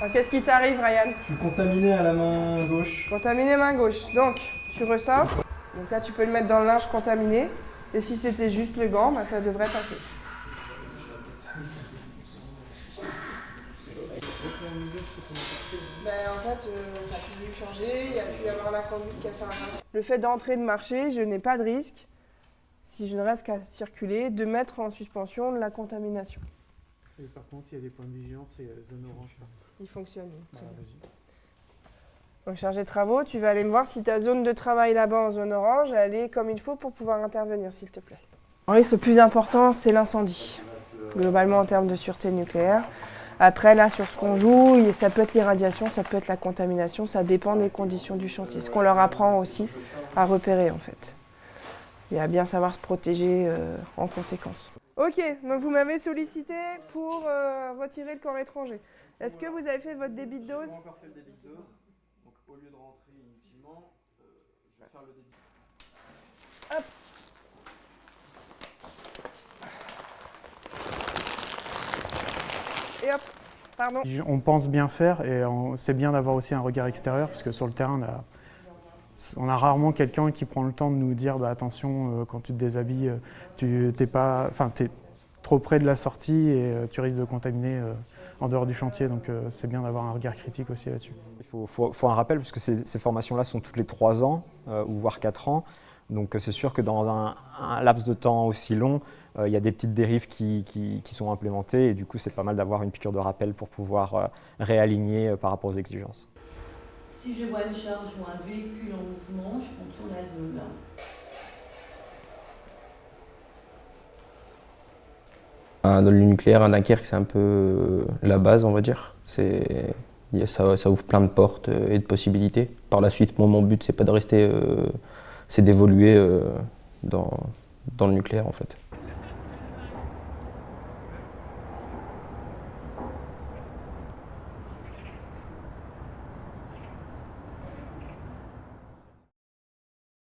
Alors, qu'est-ce qui t'arrive, Ryan? Je suis contaminé à la main gauche. Contaminé main gauche. Donc, tu ressors. Donc là, tu peux le mettre dans le linge contaminé. Et si c'était juste le gant, bah, ça devrait passer. En fait, ça a pu changer. Il y a pu y avoir la conduite qui a fait un ras. Le fait d'entrer et de marcher, je n'ai pas de risque, si je ne reste qu'à circuler, de mettre en suspension la contamination. Et par contre, il y a des points de vigilance et zone orange. Il fonctionne. Voilà, vas-y. Donc, chargé de travaux, tu vas aller me voir si ta zone de travail là-bas en zone orange, elle est comme il faut pour pouvoir intervenir, s'il te plaît. Le risque le plus important, c'est l'incendie, globalement en termes de sûreté nucléaire. Après, là, sur ce qu'on joue, ça peut être l'irradiation, ça peut être la contamination, ça dépend des conditions du chantier. Ce qu'on leur apprend aussi à repérer, en fait. Et à bien savoir se protéger en conséquence. Ok, donc vous m'avez sollicité pour retirer le corps étranger. Est-ce que vous avez fait votre débit de dose? J'ai pas encore fait le débit de dose. Donc au lieu de rentrer inutilement, je vais faire le débit. Hop. Et hop, pardon. On pense bien faire et c'est bien d'avoir aussi un regard extérieur parce que sur le terrain, on a rarement quelqu'un qui prend le temps de nous dire bah, attention, quand tu te déshabilles, tu t'es trop près de la sortie et tu risques de contaminer en dehors du chantier. Donc c'est bien d'avoir un regard critique aussi là-dessus. Il faut un rappel puisque ces formations-là sont toutes les 3 ans ou voire 4 ans. Donc c'est sûr que dans un laps de temps aussi long, il y a des petites dérives qui sont implémentées et du coup c'est pas mal d'avoir une piqûre de rappel pour pouvoir réaligner par rapport aux exigences. Si je vois une charge ou un véhicule en mouvement, je compte sur la zone. Dans le nucléaire, à Dunkerque, c'est un peu la base, on va dire. Ça ouvre plein de portes et de possibilités. Par la suite, mon but, c'est pas de rester, c'est d'évoluer dans le nucléaire, en fait.